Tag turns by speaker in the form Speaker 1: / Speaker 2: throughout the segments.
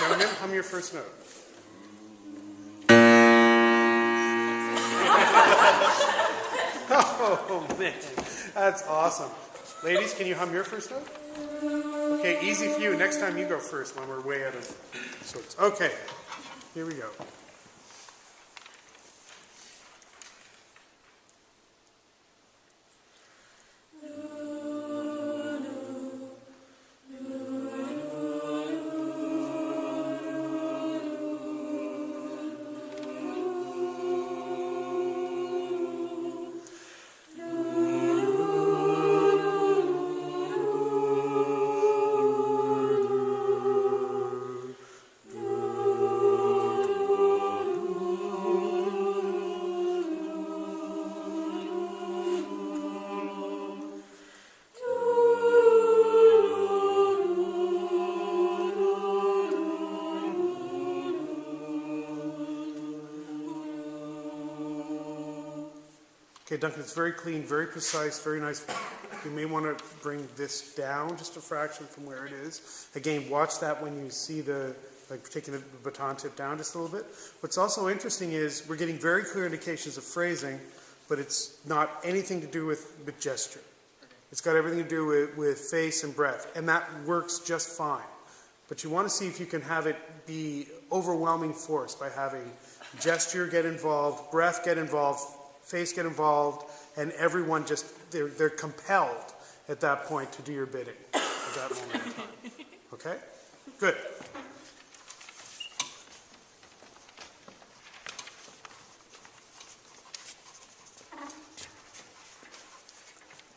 Speaker 1: Gentlemen, hum your first note. Oh, man. That's awesome. Ladies, can you hum your first note? Okay, easy for you. Next time you go first when we're way out of sorts. Okay, here we go. Okay, Duncan, it's very clean, very precise, very nice. You may want to bring this down just a fraction from where it is. Again, watch that when you see the, like taking the baton tip down just a little bit. What's also interesting is we're getting very clear indications of phrasing, but it's not anything to do with gesture. It's got everything to do with face and breath, and that works just fine. But you want to see if you can have it be overwhelming force by having gesture get involved, breath get involved, face get involved, and everyone just, they're compelled at that point to do your bidding at that moment in time. Okay? Good.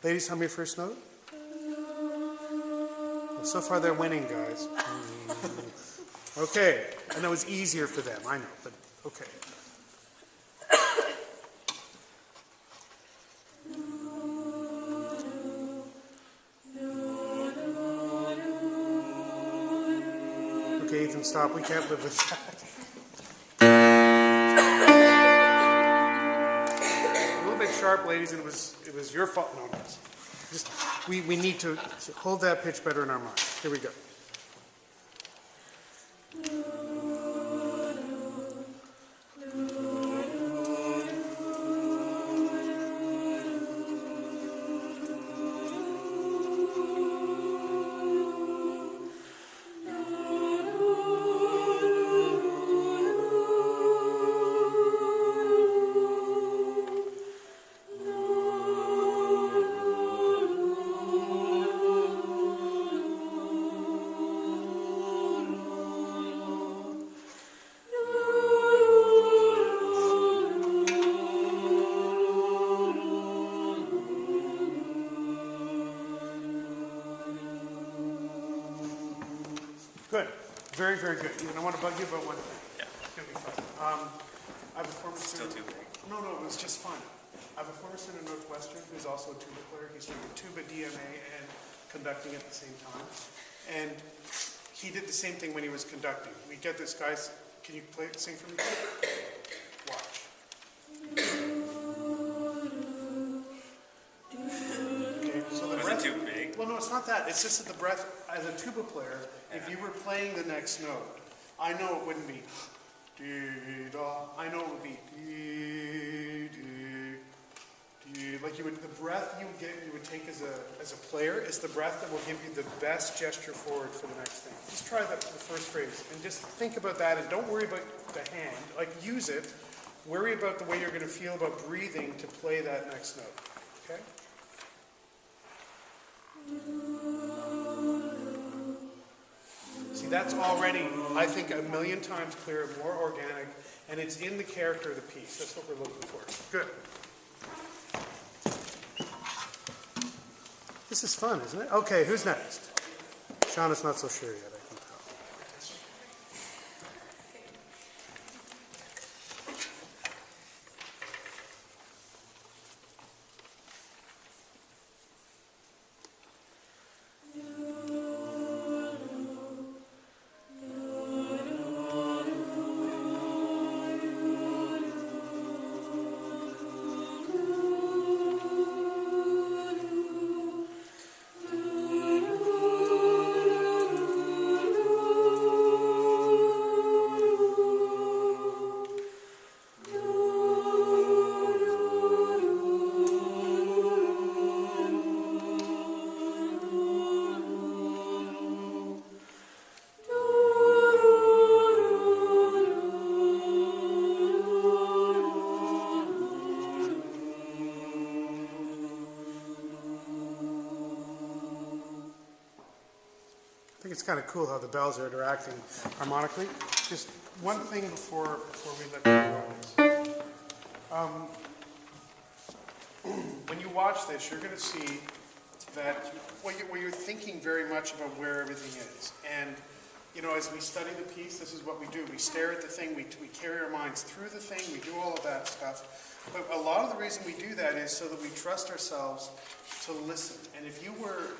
Speaker 1: Ladies, hum your first note. Well, so far they're winning, guys. Okay. I know it's easier for them, I know, but okay. Okay, Ethan, stop. We can't live with that. A little bit sharp, ladies, and it was your fault. No, just we need to hold that pitch better in our mind. Here we go. Good. Very, very good. And I want to bug you about one thing.
Speaker 2: Yeah.
Speaker 1: It's going to be fun. I have a former
Speaker 2: Still
Speaker 1: student.
Speaker 2: too big.
Speaker 1: No, it was just fun. I have a former student at Northwestern who's also a tuba player. He's doing tuba DMA and conducting at the same time. And he did the same thing when he was conducting. We get this guy's, can you sing for me? Watch. Okay, so the
Speaker 2: Was
Speaker 1: breath,
Speaker 2: it too big?
Speaker 1: well, no, it's not that. It's just that the breath, as a tuba player, if you were playing the next note, I know it wouldn't be dee-da. I know it would be dee-dee-dee. Like you would, the breath you would take as a player is the breath that will give you the best gesture forward for the next thing. Just try the first phrase and just think about that and don't worry about the hand. Like use it. Worry about the way you're going to feel about breathing to play that next note. Okay? See, that's already, I think, a million times clearer, more organic, and it's in the character of the piece. That's what we're looking for. Good. This is fun, isn't it? Okay, who's next? Sean is not so sure yet, I can tell. think it's kind of cool how the bells are interacting harmonically. Just one thing before we let you go on this. When you watch this, you're going to see that you're thinking very much about where everything is. And, you know, as we study the piece, this is what we do. We stare at the thing, we carry our minds through the thing, we do all of that stuff. But a lot of the reason we do that is so that we trust ourselves to listen. And if you were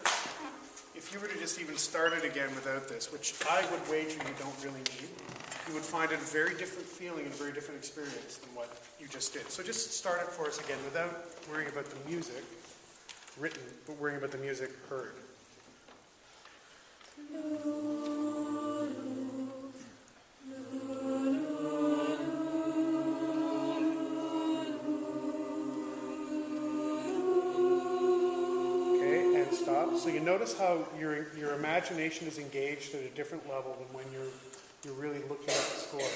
Speaker 1: to just even start it again without this, which I would wager you don't really need, you would find it a very different feeling and a very different experience than what you just did. So just start it for us again without worrying about the music written, but worrying about the music heard. Okay, and stop. So you notice how your imagination is engaged at a different level than when you're really looking at the score.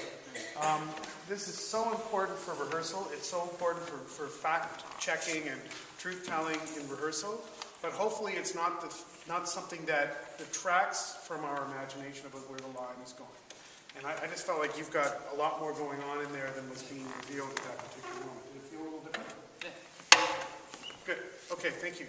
Speaker 1: This is so important for rehearsal. It's so important for fact-checking and truth-telling in rehearsal. But hopefully it's not something that detracts from our imagination about where the line is going. And I just felt like you've got a lot more going on in there than was being revealed at that particular moment. Did it feel a little different? Yeah. Good. Okay, thank you.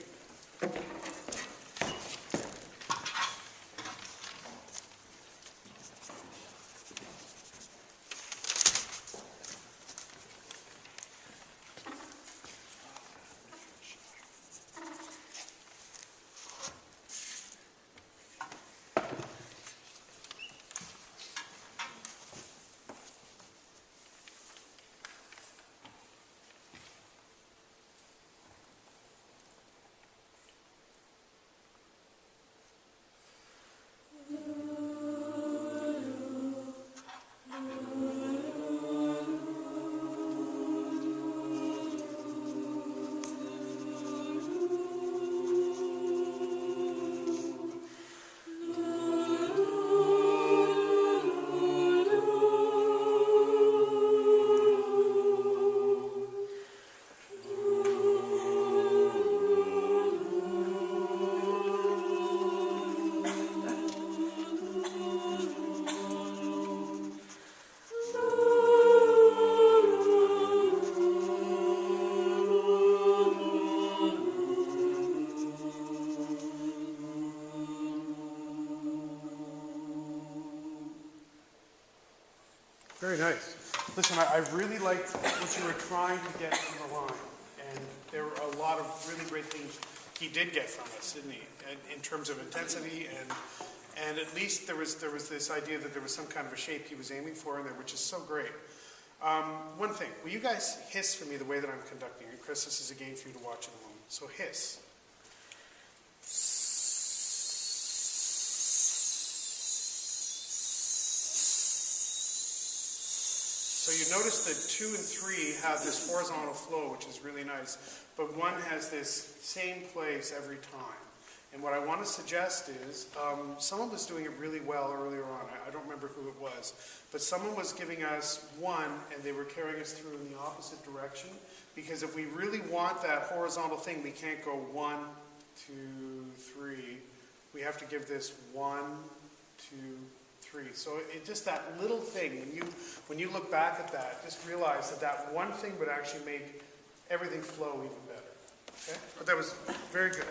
Speaker 1: Very nice. Listen, I really liked what you were trying to get from the line. And there were a lot of really great things he did get from us, didn't he? In terms of intensity and at least there was this idea that there was some kind of a shape he was aiming for in there, which is so great. One thing, will you guys hiss for me the way that I'm conducting it? Chris, this is a game for you to watch in a moment. So hiss. So you notice that 2 and 3 have this horizontal flow, which is really nice, but 1 has this same place every time. And what I want to suggest is, someone was doing it really well earlier on. I don't remember who it was, but someone was giving us 1 and they were carrying us through in the opposite direction, because if we really want that horizontal thing, we can't go 1, 2, 3. We have to give this 1, 2, 3. So it just that little thing, when you look back at that, just realize that one thing would actually make everything flow even better. Okay? But that was very good.